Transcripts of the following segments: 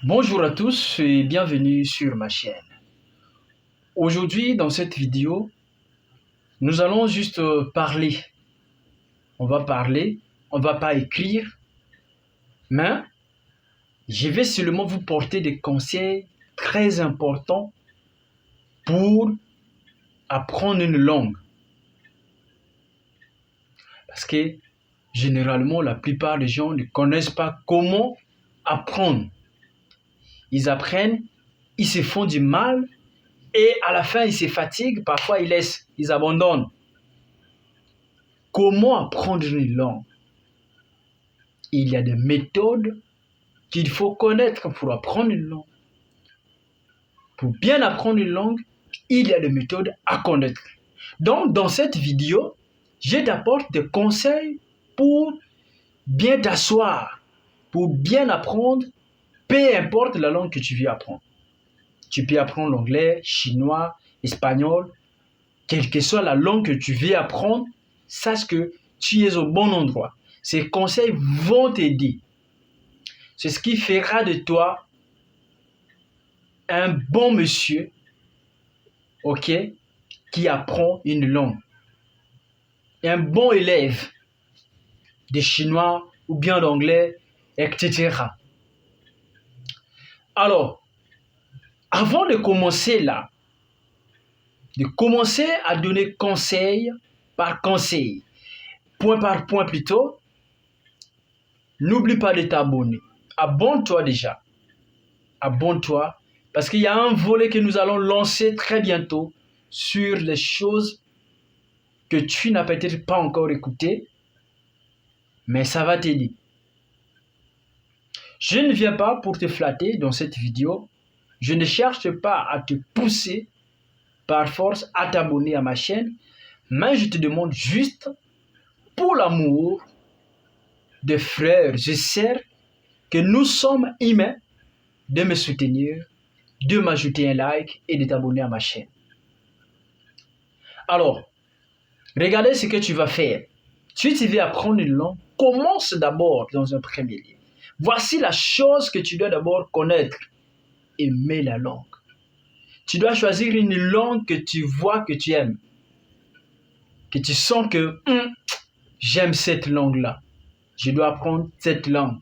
Bonjour à tous et bienvenue sur ma chaîne. Aujourd'hui, dans cette vidéo, nous allons juste parler. On va parler, on va pas écrire, mais je vais seulement vous porter des conseils très importants pour apprendre une langue. Parce que généralement, la plupart des gens ne connaissent pas comment apprendre. Ils apprennent, ils se font du mal et à la fin, ils se fatiguent, parfois ils laissent, ils abandonnent. Comment apprendre une langue? Il y a des méthodes qu'il faut connaître pour apprendre une langue. Pour bien apprendre une langue, il y a des méthodes à connaître. Donc, dans cette vidéo, je t'apporte des conseils pour bien t'asseoir, pour bien apprendre, peu importe la langue que tu veux apprendre. Tu peux apprendre l'anglais, chinois, espagnol, quelle que soit la langue que tu veux apprendre, sache que tu es au bon endroit. Ces conseils vont t'aider. C'est ce qui fera de toi un bon monsieur, ok, qui apprend une langue. Un bon élève de chinois ou bien d'anglais, etc. Alors, avant de commencer là, de commencer à donner conseil par conseil, point par point plutôt, n'oublie pas de t'abonner. Abonne-toi déjà. Abonne-toi parce qu'il y a un volet que nous allons lancer très bientôt sur les choses que tu n'as peut-être pas encore écoutées, mais ça va t'aider. Je ne viens pas pour te flatter dans cette vidéo. Je ne cherche pas à te pousser par force à t'abonner à ma chaîne, mais je te demande juste, pour l'amour des frères et sœurs, que nous sommes humains, de me soutenir, de m'ajouter un like et de t'abonner à ma chaîne. Alors, regardez ce que tu vas faire. Si tu veux apprendre une langue, commence d'abord dans un premier lieu. Voici la chose que tu dois d'abord connaître. Aimer la langue. Tu dois choisir une langue que tu vois que tu aimes. Que tu sens que j'aime cette langue-là. Je dois apprendre cette langue.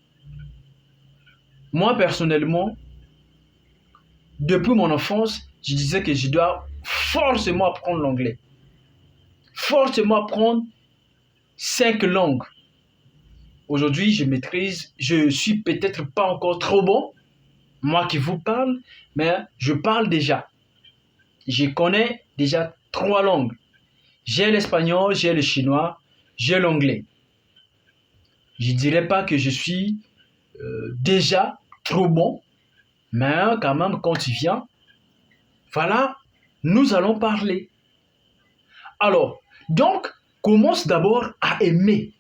Moi, personnellement, depuis mon enfance, je disais que je dois forcément apprendre l'anglais. Forcément apprendre 5 langues. Aujourd'hui, je suis peut-être pas encore trop bon, moi qui vous parle, mais je parle déjà. Je connais déjà 3 langues. J'ai l'espagnol, j'ai le chinois, j'ai l'anglais. Je ne dirais pas que je suis déjà trop bon, mais quand même, quand tu viens, voilà, nous allons parler. Alors, donc, commence d'abord à aimer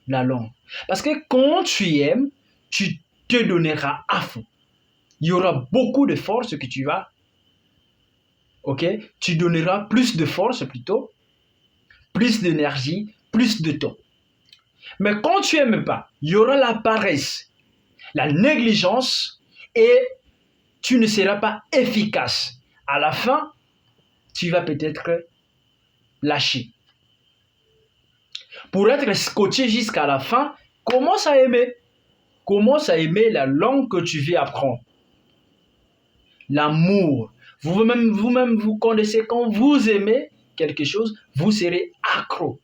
la langue. Parce que quand tu aimes, tu te donneras à fond. Il y aura beaucoup de force que tu vas, ok? Tu donneras plus de force plutôt, plus d'énergie, plus de temps. Mais quand tu n'aimes pas, il y aura la paresse, la négligence et tu ne seras pas efficace. À la fin, tu vas peut-être lâcher. Pour être scotché jusqu'à la fin, commence à aimer. Commence à aimer la langue que tu veux apprendre. L'amour. Vous-même, vous connaissez quand vous aimez quelque chose, vous serez accro.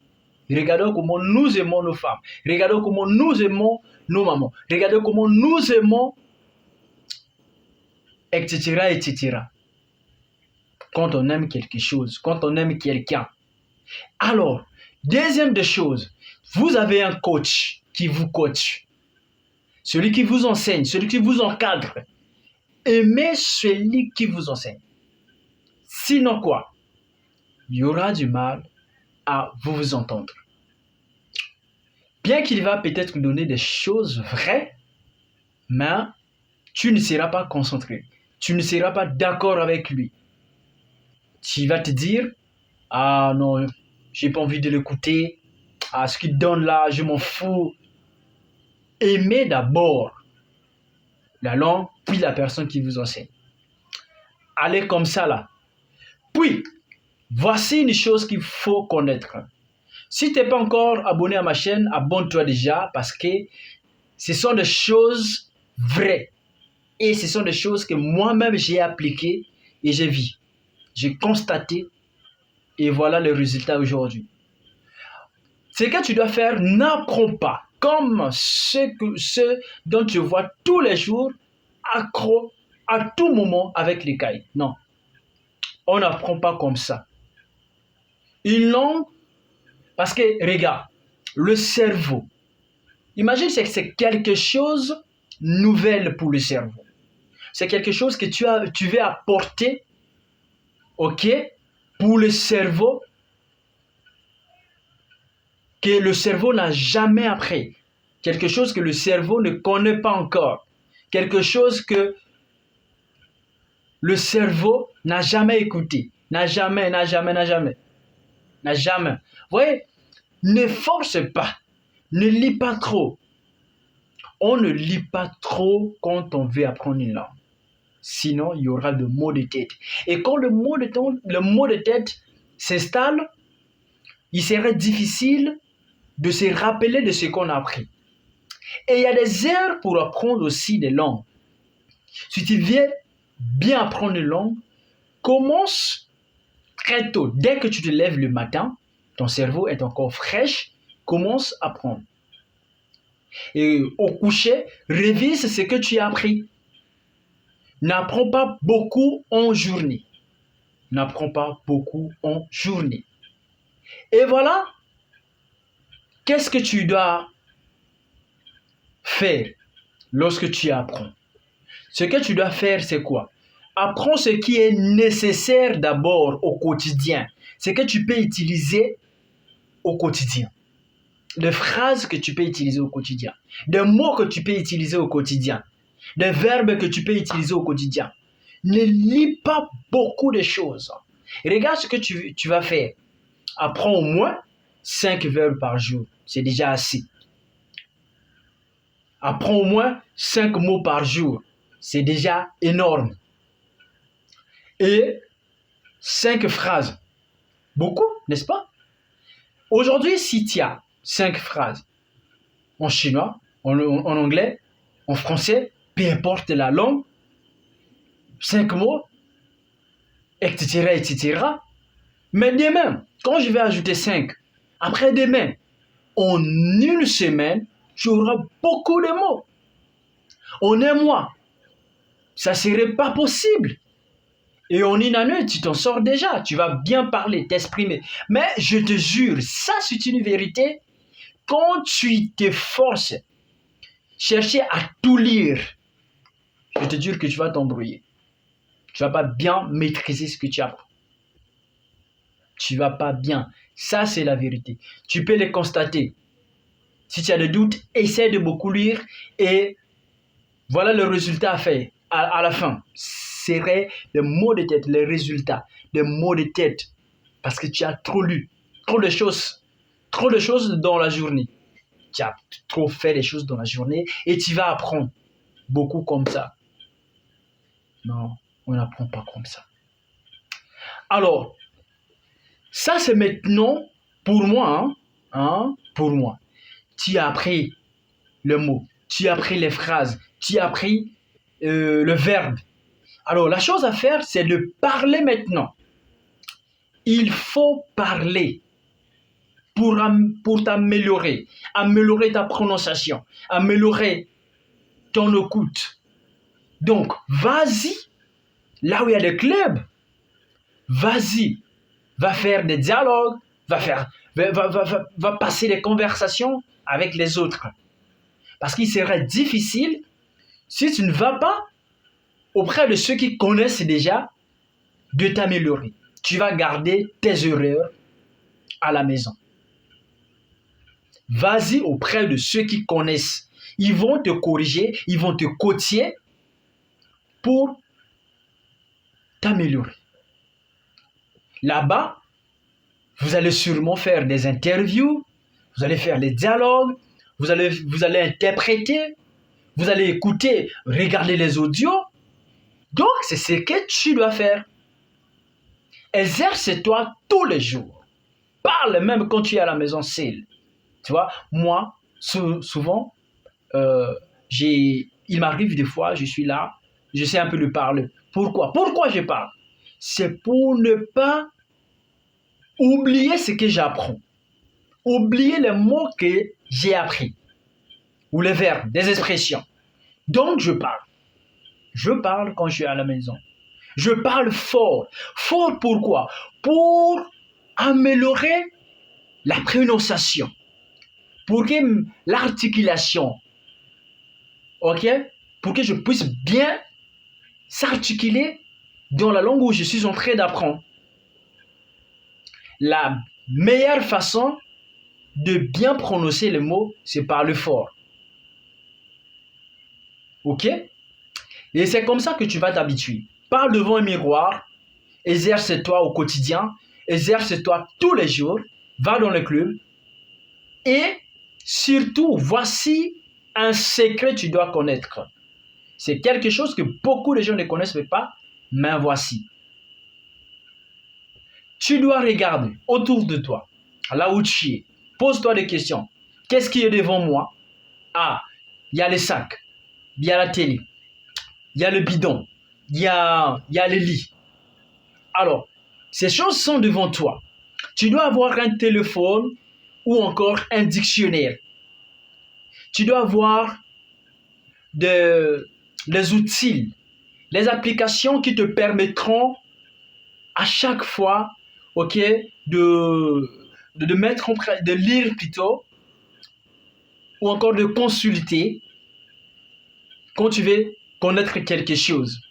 Regardez comment nous aimons nos femmes. Regardez comment nous aimons nos mamans. Regardez comment nous aimons, etc., etc. Quand on aime quelque chose, quand on aime quelqu'un. Alors, deuxième des choses, vous avez un coach qui vous coach. Celui qui vous enseigne, celui qui vous encadre. Aimez celui qui vous enseigne. Sinon quoi? Il y aura du mal à vous entendre. Bien qu'il va peut-être donner des choses vraies, mais tu ne seras pas concentré. Tu ne seras pas d'accord avec lui. Tu vas te dire, ah non, j'ai pas envie de l'écouter. Ah, ce qu'il donne là, je m'en fous. Aimez d'abord la langue, puis la personne qui vous enseigne. Allez comme ça là. Puis, voici une chose qu'il faut connaître. Si tu n'es pas encore abonné à ma chaîne, abonne-toi déjà parce que ce sont des choses vraies. Et ce sont des choses que moi-même j'ai appliquées et j'ai vues. J'ai constaté et voilà le résultat aujourd'hui. Ce que tu dois faire, n'apprends pas comme ceux dont tu vois tous les jours, accro à tout moment avec les cahiers. Non, on n'apprend pas comme ça. Une langue, parce que regarde, le cerveau, imagine que c'est quelque chose de nouvel pour le cerveau. C'est quelque chose que tu veux apporter, ok, pour le cerveau, que le cerveau n'a jamais appris. Quelque chose que le cerveau ne connaît pas encore. Quelque chose que le cerveau n'a jamais écouté. N'a jamais. Vous voyez, ne force pas. Ne lis pas trop. On ne lit pas trop quand on veut apprendre une langue. Sinon, il y aura le mot de tête. Et quand le mot de tête s'installe, il serait difficile de se rappeler de ce qu'on a appris. Et il y a des heures pour apprendre aussi des langues. Si tu veux bien apprendre une langue, commence très tôt. Dès que tu te lèves le matin, ton cerveau est encore fraîche, commence à apprendre. Et au coucher, révise ce que tu as appris. N'apprends pas beaucoup en journée. N'apprends pas beaucoup en journée. Et voilà, qu'est-ce que tu dois faire lorsque tu apprends? Ce que tu dois faire, c'est quoi? Apprends ce qui est nécessaire d'abord au quotidien. Ce que tu peux utiliser au quotidien. Des phrases que tu peux utiliser au quotidien. Des mots que tu peux utiliser au quotidien. Des verbes que tu peux utiliser au quotidien. Ne lis pas beaucoup de choses. Regarde ce que tu vas faire. Apprends au moins 5 verbes par jour. C'est déjà assez. Apprends au moins 5 mots par jour. C'est déjà énorme. Et 5 phrases. Beaucoup, n'est-ce pas? Aujourd'hui, si tu as 5 phrases en chinois, en anglais, en français, peu importe la langue, 5 mots, etc., etc. Mais demain, quand je vais ajouter 5, après-demain, en une semaine, tu auras beaucoup de mots. En un mois, ça ne serait pas possible. Et en une année, tu t'en sors déjà. Tu vas bien parler, t'exprimer. Mais je te jure, ça c'est une vérité. Quand tu t'efforces, chercher à tout lire, je te jure que tu vas t'embrouiller. Tu ne vas pas bien maîtriser ce que tu apprends. Tu ne vas pas bien. Ça, c'est la vérité. Tu peux le constater. Si tu as des doutes, essaie de beaucoup lire et voilà le résultat à faire à la fin. Serait le mot de tête, les résultats des mots de tête. Parce que tu as trop lu, trop de choses dans la journée. Tu as trop fait les choses dans la journée et tu vas apprendre beaucoup comme ça. Non, on n'apprend pas comme ça. Alors, ça c'est maintenant pour moi, pour moi. Tu as appris le mot, tu as appris les phrases, tu as appris le verbe. Alors, la chose à faire, c'est de parler maintenant. Il faut parler pour t'améliorer, améliorer ta prononciation, améliorer ton écoute. Donc, vas-y, là où il y a des clubs, vas-y, va faire des dialogues, va passer des conversations avec les autres. Parce qu'il serait difficile si tu ne vas pas auprès de ceux qui connaissent déjà de t'améliorer. Tu vas garder tes erreurs à la maison. Vas-y auprès de ceux qui connaissent. Ils vont te corriger, ils vont te coacher pour t'améliorer. Là-bas, vous allez sûrement faire des interviews, vous allez faire des dialogues, vous allez interpréter, vous allez écouter, regarder les audios. Donc, c'est ce que tu dois faire. Exerce-toi tous les jours. Parle même quand tu es à la maison seul. Tu vois, moi, souvent, il m'arrive des fois, je suis là, j'essaie un peu de parler. Pourquoi? Pourquoi je parle? C'est pour ne pas oublier ce que j'apprends. Oublier les mots que j'ai appris. Ou les verbes, des expressions. Donc, je parle. Je parle quand je suis à la maison. Je parle fort. Fort pourquoi? Pour améliorer la prononciation. Pour que l'articulation, ok? Pour que je puisse bien s'articuler dans la langue où je suis en train d'apprendre. La meilleure façon de bien prononcer les mots, c'est par le fort. Ok? Et c'est comme ça que tu vas t'habituer. Parle devant un miroir, exerce-toi au quotidien, exerce-toi tous les jours, va dans le club. Et surtout, voici un secret que tu dois connaître. C'est quelque chose que beaucoup de gens ne connaissent pas, mais voici. Tu dois regarder autour de toi, là où tu es. Pose-toi des questions. Qu'est-ce qui est devant moi? Ah, il y a les sacs, il y a la télé, il y a le bidon, il y a le lit. Alors, ces choses sont devant toi. Tu dois avoir un téléphone ou encore un dictionnaire. Tu dois avoir des outils, les applications qui te permettront à chaque fois, ok, de mettre en pratique, de lire plutôt, ou encore de consulter quand tu veux connaître quelque chose.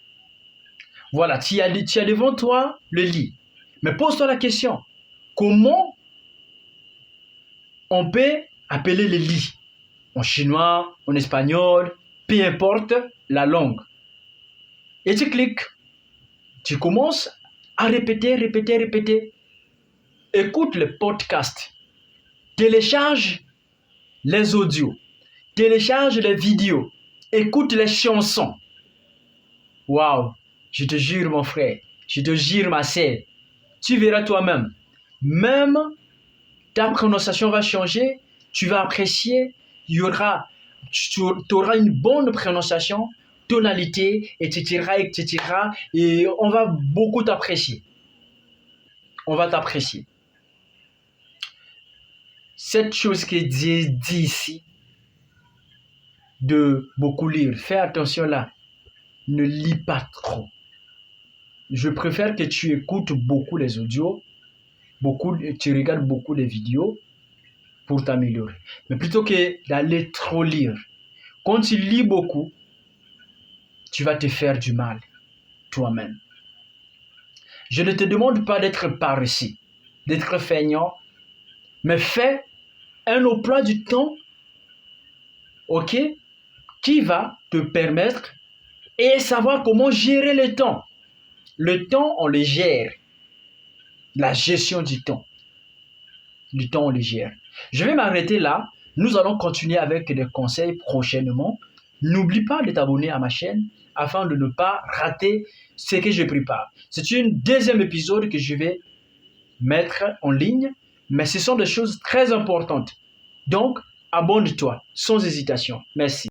Voilà, tu as devant toi le lit. Mais pose-toi la question, comment on peut appeler le lit? En chinois, en espagnol, peu importe la langue. Et tu cliques. Tu commences à répéter. Écoute le podcast. Télécharge les audios. Télécharge les vidéos. Écoute les chansons. Waouh! Je te jure, mon frère. Je te jure, ma sœur. Tu verras toi-même. Même ta prononciation va changer. Tu vas apprécier. Tu auras une bonne prononciation, tonalité, etc. Et on va beaucoup t'apprécier. On va t'apprécier. Cette chose qui est dit ici, de beaucoup lire, fais attention là. Ne lis pas trop. Je préfère que tu écoutes beaucoup les audios, tu regardes beaucoup les vidéos pour t'améliorer. Mais plutôt que d'aller trop lire. Quand tu lis beaucoup, tu vas te faire du mal toi-même. Je ne te demande pas d'être paresseux, d'être feignant, mais fais un emploi du temps, ok, qui va te permettre et savoir comment gérer le temps. Le temps, on le gère. La gestion du temps. Du temps, on le gère. Je vais m'arrêter là. Nous allons continuer avec des conseils prochainement. N'oublie pas de t'abonner à ma chaîne afin de ne pas rater ce que je prépare. C'est un deuxième épisode que je vais mettre en ligne, mais ce sont des choses très importantes. Donc, abonne-toi sans hésitation. Merci.